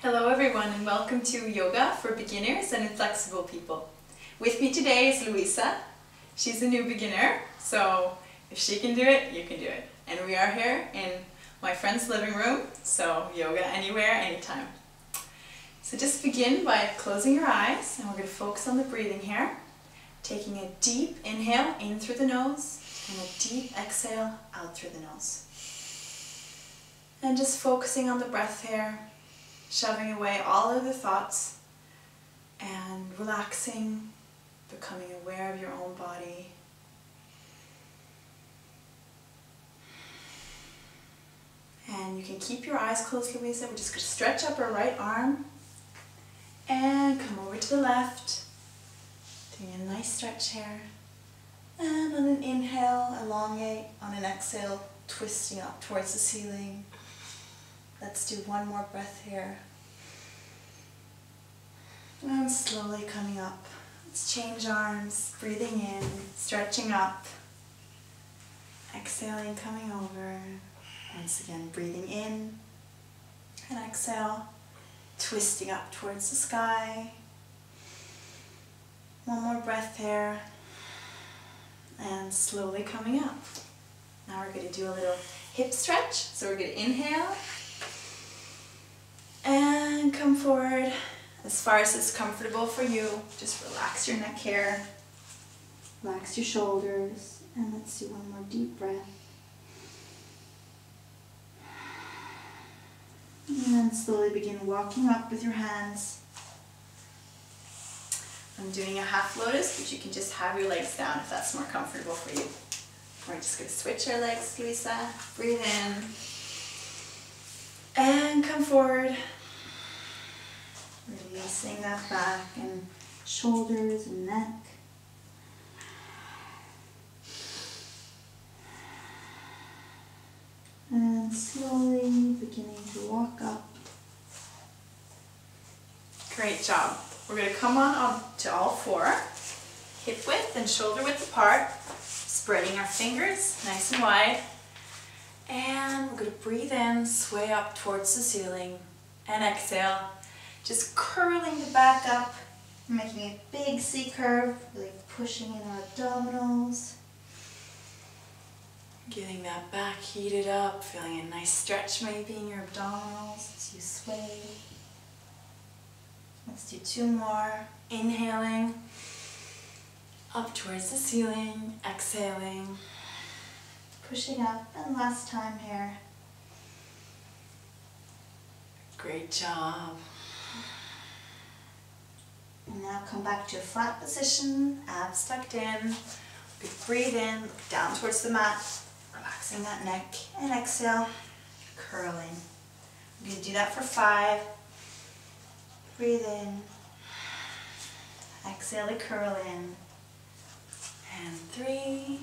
Hello everyone and welcome to Yoga for Beginners and Inflexible People. With me today is Luisa. She's a new beginner, so if she can do it, you can do it. And we are here in my friend's living room, so yoga anywhere, anytime. So just begin by closing your eyes, and we're going to focus on the breathing here. Taking a deep inhale in through the nose and a deep exhale out through the nose. And just focusing on the breath here. Shoving away all of the thoughts and relaxing, becoming aware of your own body. And you can keep your eyes closed, Luisa. We're just going to stretch up our right arm and come over to the left. Doing a nice stretch here. And on an inhale, elongate. On an exhale, twisting up towards the ceiling. Let's do one more breath here. And slowly coming up. Let's change arms, breathing in, stretching up. Exhaling, coming over. Once again, breathing in. And exhale, twisting up towards the sky. One more breath here. And slowly coming up. Now we're going to do a little hip stretch. So we're going to inhale. And come forward as far as it's comfortable for you. Just relax your neck here. Relax your shoulders. And let's do one more deep breath. And then slowly begin walking up with your hands. I'm doing a half lotus, but you can just have your legs down if that's more comfortable for you. We're just going to switch our legs, Luisa. Breathe in. And come forward. Releasing that back and shoulders and neck. And slowly beginning to walk up. Great job. We're going to come on up to all four. Hip width and shoulder width apart. Spreading our fingers nice and wide. And we're going to breathe in, sway up towards the ceiling. And exhale. Just curling the back up, making a big C curve, really pushing in our abdominals. Getting that back heated up, feeling a nice stretch maybe in your abdominals as you sway. Let's do two more. Inhaling, up towards the ceiling, exhaling, pushing up, and last time here. Great job. And now come back to a flat position, abs tucked in. Breathe in, look down towards the mat, relaxing that neck, and exhale, curling. I'm going to do that for 5. Breathe in, exhale to curl in, and 3,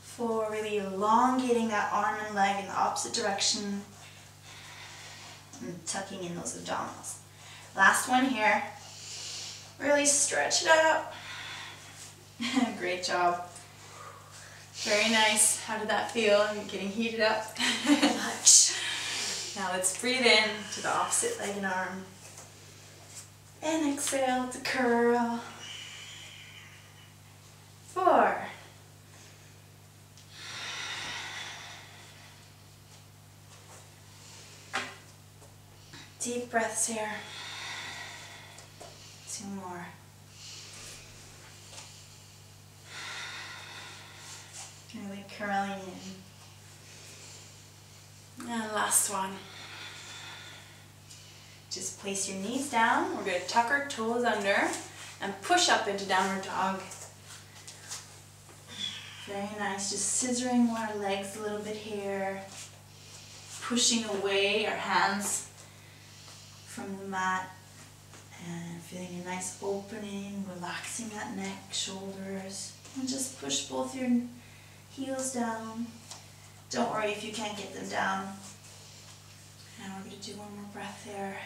4, really elongating that arm and leg in the opposite direction. And tucking in those abdominals. Last one here. Really stretch it out. Great job. Very nice. How did that feel? Are you getting heated up? Now let's breathe in to the opposite leg and arm. And exhale to curl. 4. Deep breaths here. 2 more. Really curling in. And last one. Just place your knees down. We're going to tuck our toes under and push up into downward dog. Very nice. Just scissoring our legs a little bit here. Pushing away our hands from the mat and feeling a nice opening, relaxing that neck, shoulders, and just push both your heels down. Don't worry if you can't get them down. And we're going to do one more breath there.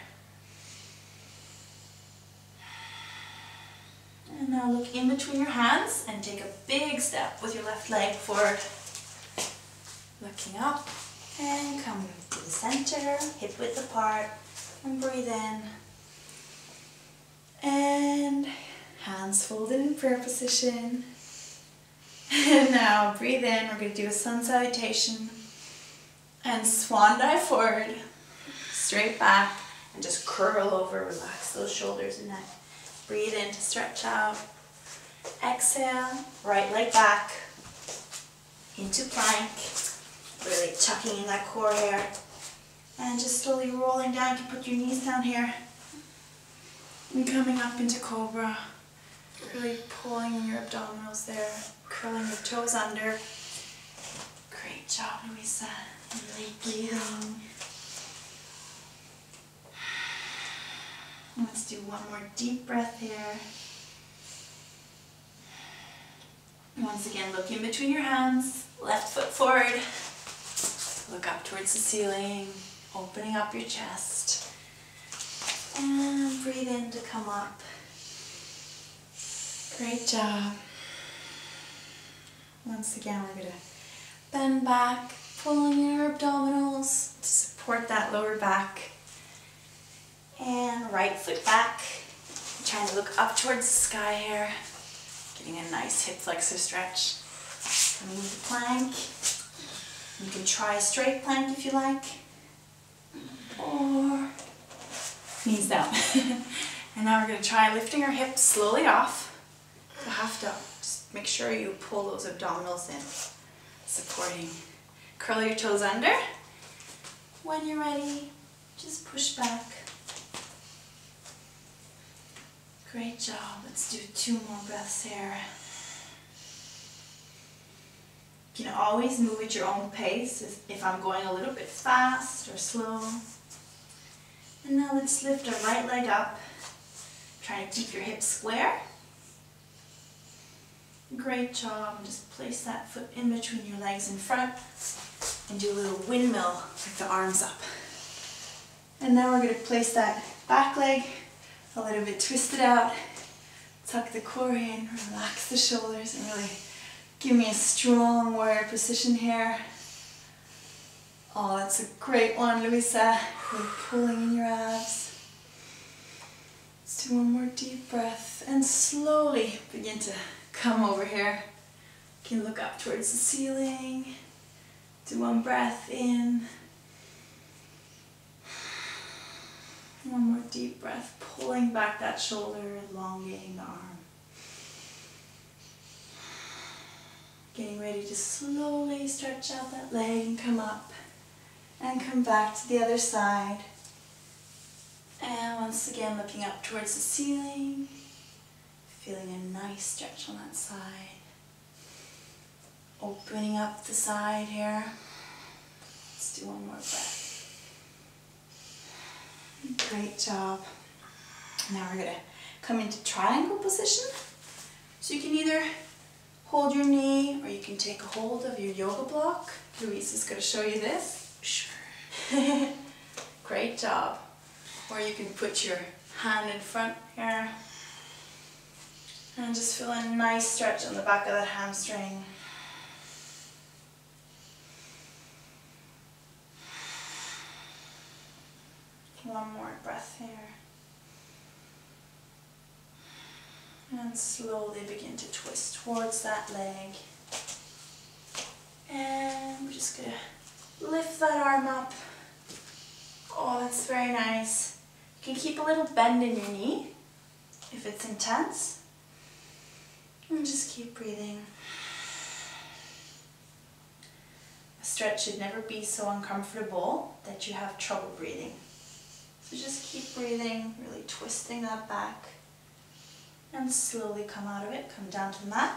And now look in between your hands and take a big step with your left leg forward. Looking up. And come to the center, hip width apart, and breathe in. And hands folded in prayer position. And now breathe in. We're going to do a sun salutation. And swan dive forward, straight back, and just curl over, relax those shoulders and neck. Breathe in to stretch out. Exhale, right leg back, into plank, really tucking in that core here. And just slowly rolling down. You can put your knees down here. And coming up into cobra, really pulling in your abdominals there, curling your toes under. Great job, Luisa. Really breathing. Let's do one more deep breath here. Once again, look in between your hands, left foot forward. Look up towards the ceiling, opening up your chest. And breathe in to come up. Great job. Once again, we're going to bend back, pulling in our abdominals to support that lower back. And right foot back. Trying to look up towards the sky here. Getting a nice hip flexor stretch. Coming into plank. You can try a straight plank if you like. Or knees down. And now we're going to try lifting our hips slowly off. You have to just make sure you pull those abdominals in. Supporting. Curl your toes under. When you're ready, just push back. Great job. Let's do 2 more breaths here. You can always move at your own pace if I'm going a little bit fast or slow. And now let's lift our right leg up. Try to keep your hips square. Great job. Just place that foot in between your legs in front and do a little windmill with the arms up. And now we're going to place that back leg a little bit twisted out. Tuck the core in, relax the shoulders, and really give me a strong warrior position here. Oh, that's a great one, Luisa. Really pulling in your abs. Let's do one more deep breath and slowly begin to come over here. You can look up towards the ceiling. Do 1 breath in. One more deep breath, pulling back that shoulder, elongating the arm. Getting ready to slowly stretch out that leg and come up. And come back to the other side. And once again, looking up towards the ceiling. Feeling a nice stretch on that side. Opening up the side here. Let's do 1 more breath. Great job. Now we're going to come into triangle position. So you can either hold your knee or you can take a hold of your yoga block. Louise is going to show you this. Sure. Great job. Or you can put your hand in front here. And just feel a nice stretch on the back of that hamstring. One more breath here. And slowly begin to twist towards that leg. And we're just going to lift that arm up. Oh, that's very nice. You can keep a little bend in your knee if it's intense. And just keep breathing. A stretch should never be so uncomfortable that you have trouble breathing. So just keep breathing, really twisting that back. And slowly come out of it, come down to the mat.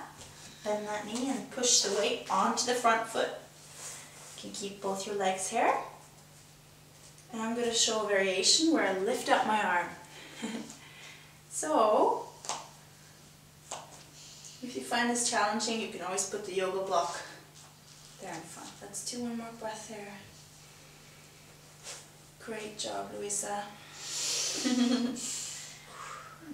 Bend that knee and push the weight onto the front foot. You can keep both your legs here. And I'm going to show a variation where I lift up my arm. So, if you find this challenging, you can always put the yoga block there in front. Let's do 1 more breath here. Great job, Luisa.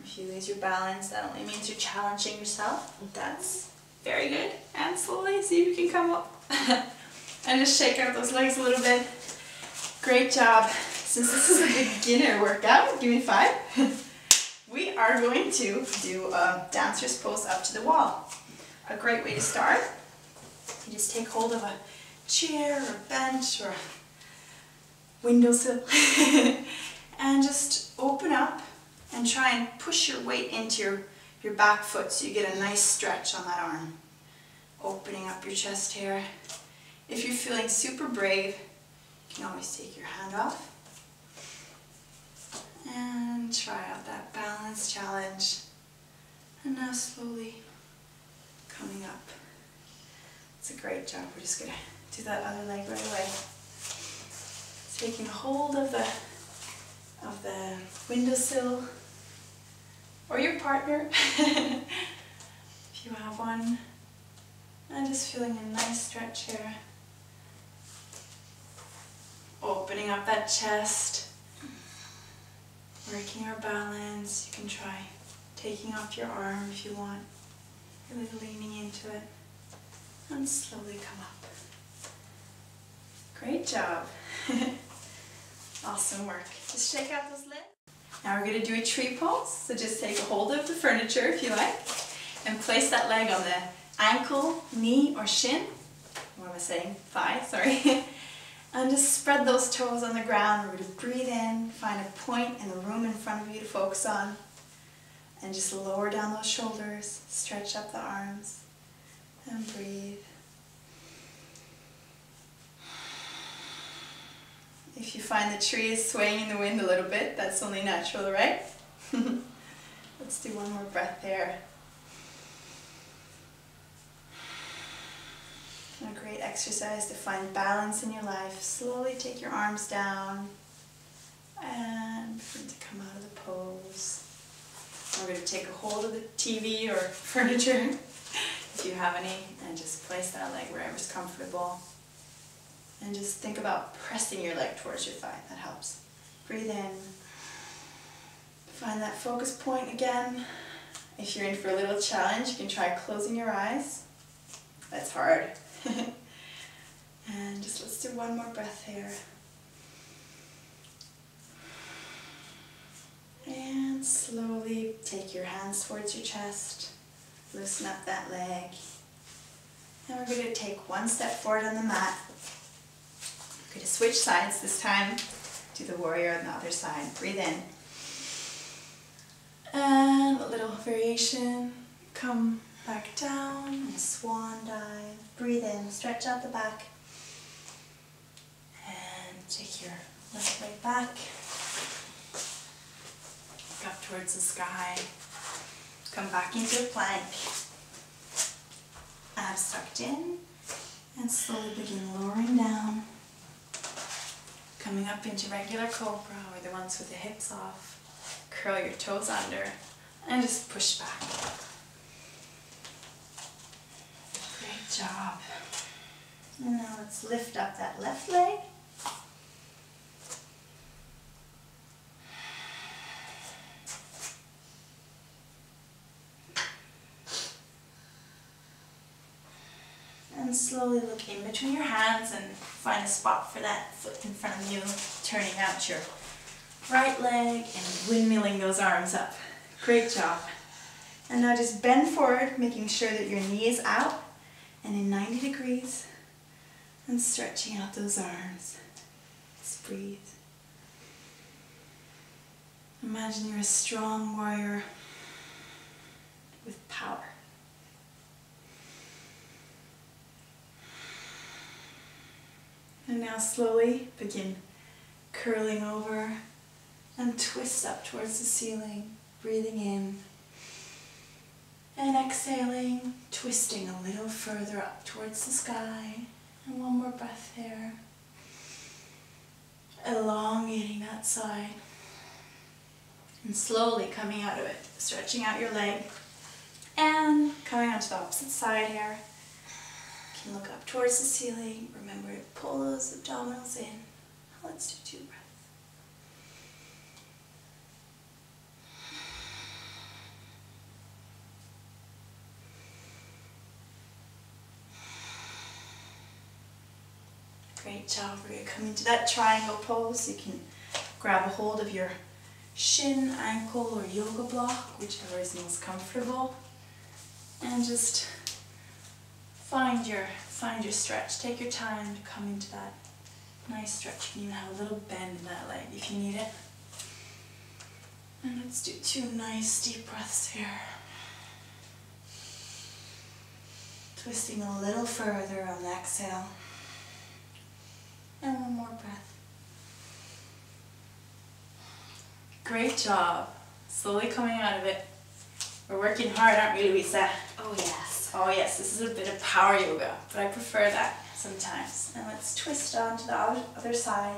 If you lose your balance, that only means you're challenging yourself. That's very good. And slowly see if you can come up. And just shake out those legs a little bit. Great job. Since this is a beginner workout, give me 5. We are going to do a dancer's pose up to the wall. A great way to start, you just take hold of a chair or bench or a windowsill and just open up and try and push your weight into your back foot so you get a nice stretch on that arm. Opening up your chest hair. If you're feeling super brave, you can always take your hand off and try out that balance challenge. And now slowly coming up. It's a great job. We're just going to do that other leg right away. Taking hold of the windowsill or your partner if you have one, and just feeling a nice stretch here. Opening up that chest, working our balance. You can try taking off your arm if you want, really leaning into it, and slowly come up. Great job. Awesome work. Just shake out those legs. Now we're going to do a tree pose. So just take a hold of the furniture if you like, and place that leg on the ankle, knee, or shin. What am I saying? Thigh, sorry. And just spread those toes on the ground. We're going to breathe in, find a point in the room in front of you to focus on, and just lower down those shoulders, stretch up the arms, and breathe. If you find the tree is swaying in the wind a little bit, that's only natural, right? Let's do one more breath there. A great exercise to find balance in your life. Slowly take your arms down and begin to come out of the pose. We're going to take a hold of the TV or furniture, if you have any, and just place that leg wherever's comfortable. And just think about pressing your leg towards your thigh. That helps. Breathe in. Find that focus point again. If you're in for a little challenge, you can try closing your eyes. That's hard. And just let's do one more breath here. And slowly take your hands towards your chest. Loosen up that leg. And we're going to take one step forward on the mat. We're going to switch sides this time. Do the warrior on the other side. Breathe in. And a little variation. Come back down and swan dive. Breathe in, stretch out the back. And take your left leg back. Look up towards the sky. Come back into a plank. Abs tucked in. And slowly begin lowering down. Coming up into regular cobra, or the ones with the hips off. Curl your toes under and just push back. Great job. And now let's lift up that left leg. And slowly look in between your hands and find a spot for that foot in front of you, turning out your right leg and windmilling those arms up. Great job. And now just bend forward, making sure that your knee is out and in 90 degrees, and stretching out those arms. Just breathe. Imagine you're a strong warrior with power. And now slowly begin curling over and twist up towards the ceiling, breathing in. And exhaling, twisting a little further up towards the sky. And one more breath here. Elongating that side. And slowly coming out of it, stretching out your leg. And coming onto the opposite side here. You can look up towards the ceiling. Remember to pull those abdominals in. Let's do 2 breaths. Great job. We're going to come into that triangle pose. You can grab a hold of your shin, ankle, or yoga block, whichever is most comfortable, and just find your stretch. Take your time to come into that nice stretch. You can even have a little bend in that leg if you need it. And let's do 2 nice deep breaths here. Twisting a little further on the exhale. And 1 more breath. Great job. Slowly coming out of it. We're working hard, aren't we, Louisa? Oh yes. Oh yes, this is a bit of power yoga, but I prefer that sometimes. And let's twist on to the other side.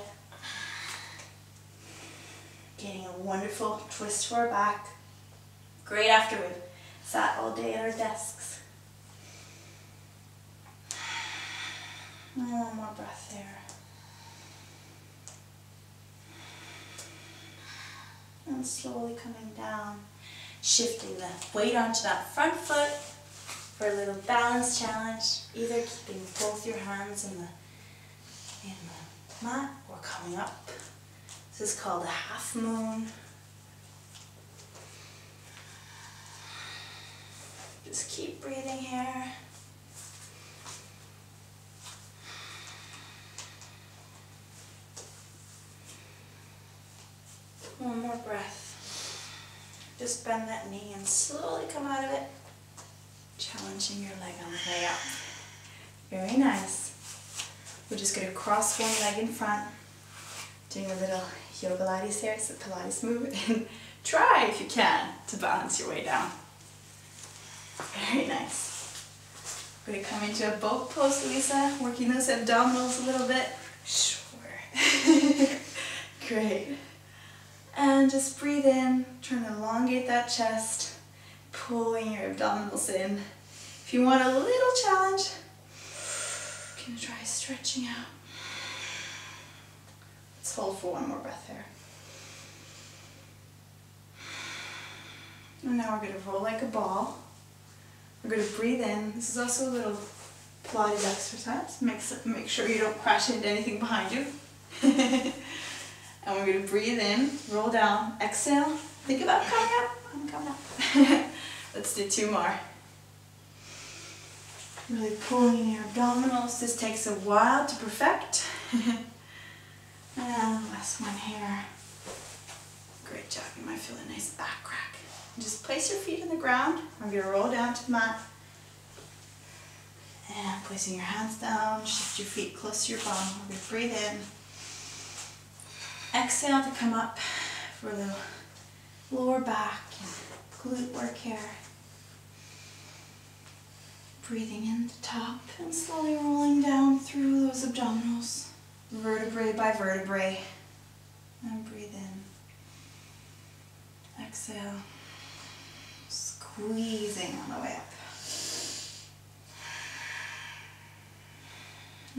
Getting a wonderful twist to our back. Great after we've sat all day at our desks. And 1 more breath there. And slowly coming down, shifting the weight onto that front foot for a little balance challenge, either keeping both your hands in the mat or coming up. This is called a half moon. Just keep breathing here. One more breath. Just bend that knee and slowly come out of it, challenging your leg on the way up. Very nice. We're just going to cross one leg in front, doing a little yoga Pilates here. It's a Pilates move, and try if you can to balance your way down. Very nice. We're going to come into a boat pose, Louisa, working those abdominals a little bit. Sure. Great. And just breathe in, trying to elongate that chest, pulling your abdominals in. If you want a little challenge, you can try stretching out. Let's hold for 1 more breath there. And now we're going to roll like a ball. We're going to breathe in. This is also a little Pilates exercise. Make sure you don't crash into anything behind you. And we're going to breathe in, roll down, exhale, think about coming up. I'm coming up. Let's do 2 more. Really pulling in your abdominals. This takes a while to perfect. And last one here. Great job. You might feel a nice back crack. Just place your feet on the ground. I'm going to roll down to the mat. And placing your hands down, shift your feet close to your bum. We're going to breathe in. Exhale to come up for a little lower back and glute work here. Breathing in the top and slowly rolling down through those abdominals, vertebrae by vertebrae. And breathe in. Exhale. Squeezing on the way up.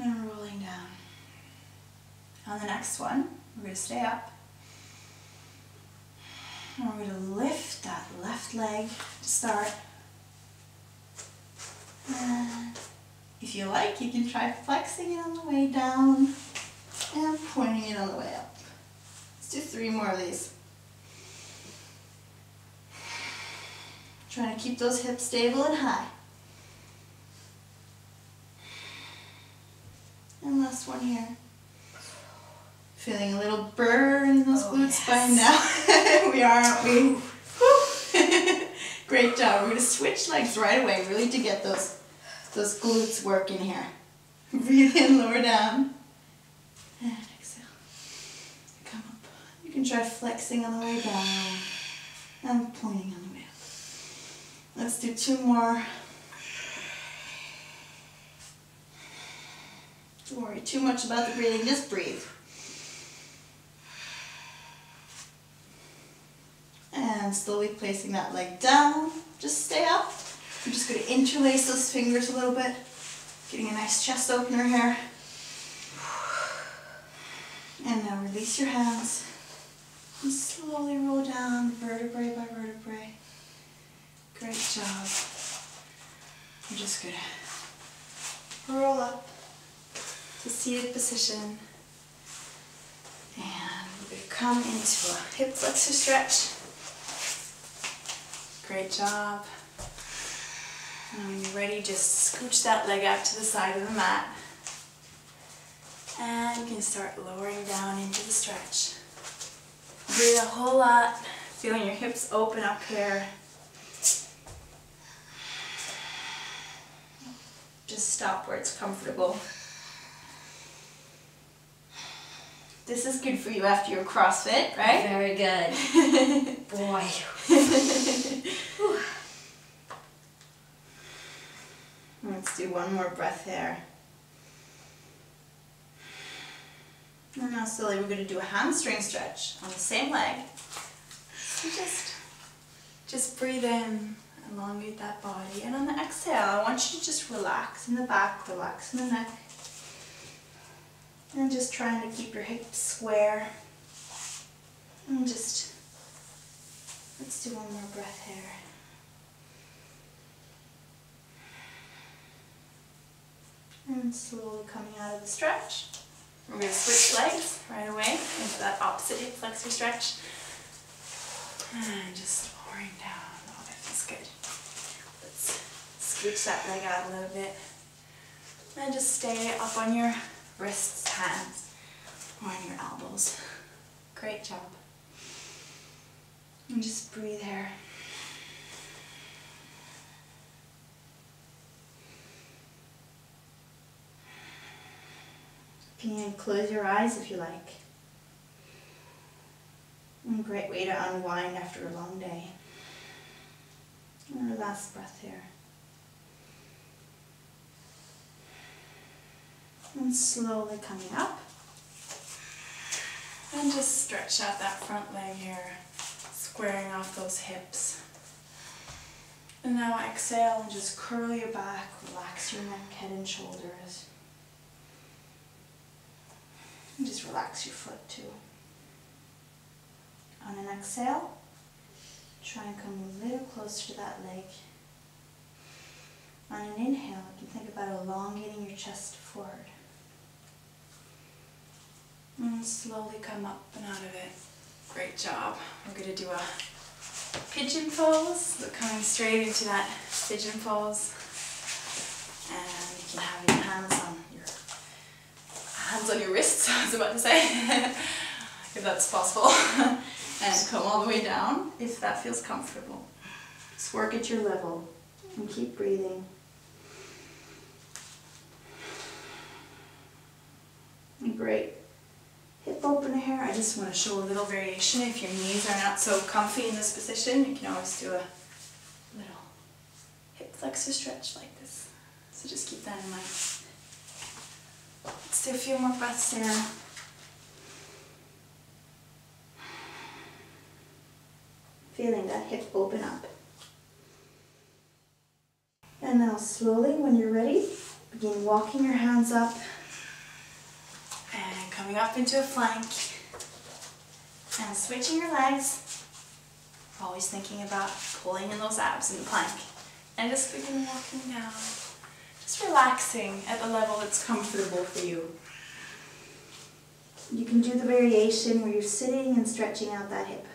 And rolling down. On the next one, we're going to stay up. And we're going to lift that left leg to start. And if you like, you can try flexing it on the way down and pointing it on the way up. Let's do 3 more of these. Trying to keep those hips stable and high. And last one here. Feeling a little burn in those glutes by now. We are, aren't we? Great job. We're going to switch legs right away, really, to get those glutes working here. Breathe in, lower down. And exhale. Come up. You can try flexing on the way down and pointing on the way up. Let's do 2 more. Don't worry too much about the breathing, just breathe. And slowly placing that leg down. Just stay up. I'm just going to interlace those fingers a little bit. Getting a nice chest opener here. And now release your hands. And slowly roll down vertebrae by vertebrae. Great job. I'm just going to roll up. to seated position. And we're going to come into a hip flexor stretch. Great job. And when you're ready, just scooch that leg out to the side of the mat. And you can start lowering down into the stretch. Breathe a whole lot, feeling your hips open up here. Just stop where it's comfortable. This is good for you after your CrossFit, right? Very good. Boy. Let's do one more breath here. And now slowly we're going to do a hamstring stretch on the same leg. So just breathe in, elongate that body. And on the exhale, I want you to just relax in the back, relax in the neck. And just trying to keep your hips square. And let's do one more breath here. And slowly coming out of the stretch. We're going to switch legs right away into that opposite hip flexor stretch. And just lowering down. Oh, that feels good. Let's scooch that leg out a little bit. And just stay up on your wrists, hands, or on your elbows. Great job. And just breathe here. You can close your eyes if you like. And a great way to unwind after a long day. And our last breath here. And slowly coming up. And just stretch out that front leg here, squaring off those hips. And now exhale and just curl your back, relax your neck, head and shoulders. And just relax your foot too. On an exhale, try and come a little closer to that leg. On an inhale, you can think about elongating your chest forward. And slowly come up and out of it. Great job. We're going to do a pigeon pose. So coming straight into that pigeon pose. And you can have your hands on your wrists, I was about to say, if that's possible. And come all the way down if that feels comfortable. Just work at your level and keep breathing. Great. Hip opener here. I just want to show a little variation. If your knees are not so comfy in this position, you can always do a little hip flexor stretch like this. So just keep that in mind. Let's do a few more breaths here. Feeling that hip open up. And now slowly, when you're ready, begin walking your hands up and coming up into a plank and switching your legs. Always thinking about pulling in those abs in the plank. And just begin walking down. Just relaxing at the level that's comfortable for you. You can do the variation where you're sitting and stretching out that hip.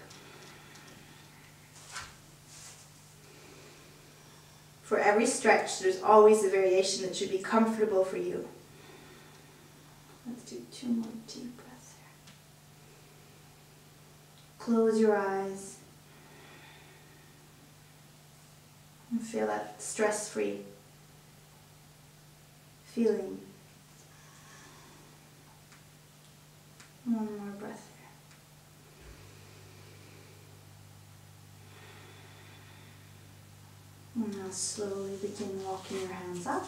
For every stretch, there's always a variation that should be comfortable for you. Let's do 2 more deep breaths here. Close your eyes. And feel that stress-free feeling. One more breath here. And now slowly begin walking your hands up.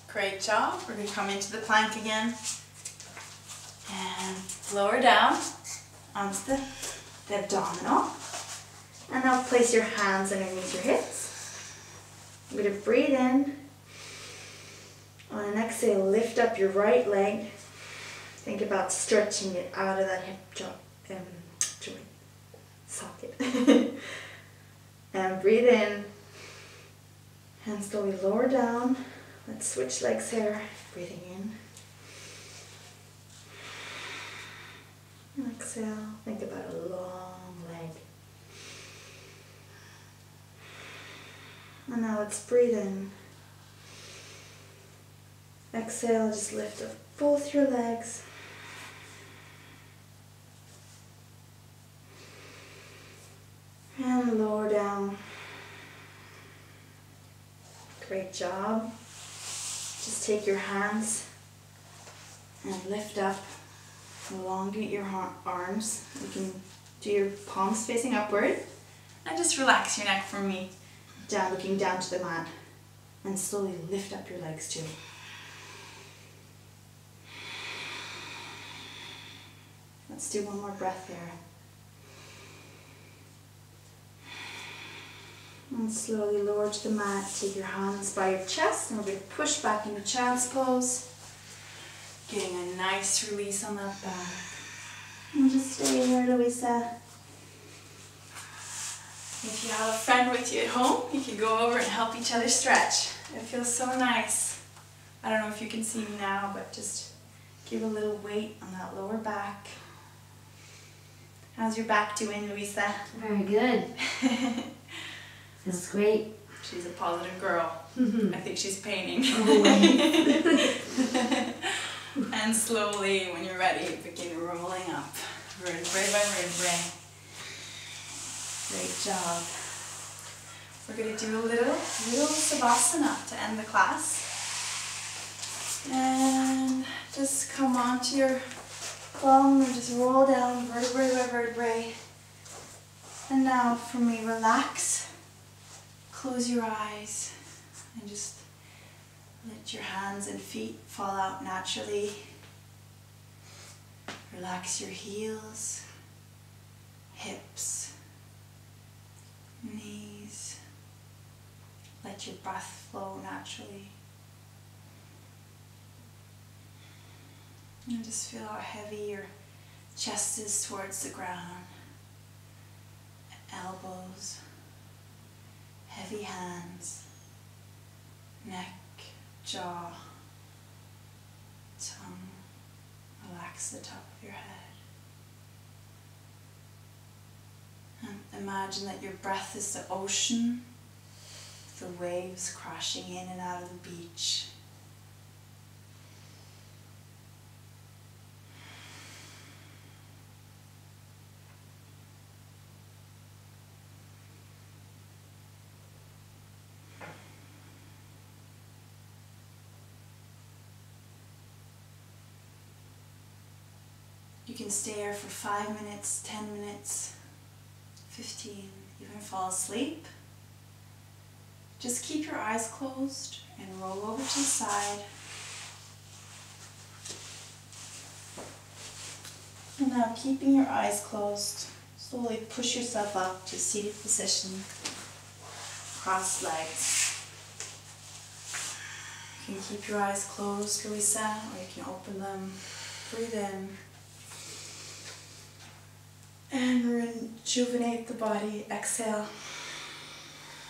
Great job. We're going to come into the plank again. And lower down onto the abdominal. And now place your hands underneath your hips. I'm going to breathe in. On an exhale, lift up your right leg. Think about stretching it out of that hip joint socket. And breathe in. And slowly lower down Let's switch legs here. Breathing in. Exhale. Think about a long leg. And now let's breathe in. Exhale, just lift up both your legs. And lower down. Great job. Just take your hands and lift up. Elongate your arms. You can do your palms facing upward. And just relax your neck for me. Down, looking down to the mat. And slowly lift up your legs too. Let's do one more breath here. And slowly lower to the mat. Take your hands by your chest and we're going to push back into child's pose. Getting a nice release on that back. And just stay here, Louisa. If you have a friend with you at home, you can go over and help each other stretch. It feels so nice. I don't know if you can see me now, but just give a little weight on that lower back. How's your back doing, Louisa? Very good. Feels great. She's a positive girl. I think she's painting. And slowly, when you're ready, begin rolling up. Vertebrae by vertebrae. Great job. We're going to do a little Savasana to end the class. And just come onto your bum and just roll down vertebrae by vertebrae. And now for me, relax. Close your eyes and just let your hands and feet fall out naturally. Relax your heels, hips, knees. Let your breath flow naturally. And just feel how heavy your chest is towards the ground. Elbows. Heavy hands, neck, jaw, tongue. Relax the top of your head. And imagine that your breath is the ocean, the waves crashing in and out of the beach. You can stay here for 5 minutes, 10 minutes, 15, even fall asleep. Just keep your eyes closed and roll over to the side. And now keeping your eyes closed, slowly push yourself up to seated position, cross legs. You can keep your eyes closed, Louisa, or you can open them. Breathe in. And rejuvenate the body. Exhale.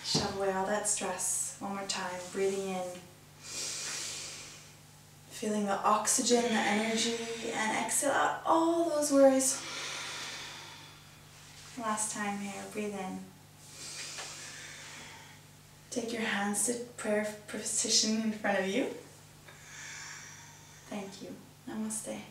Shove away all that stress. One more time. Breathing in. Feeling the oxygen, the energy. And exhale out all those worries. Last time here. Breathe in. Take your hands to prayer position in front of you. Thank you. Namaste.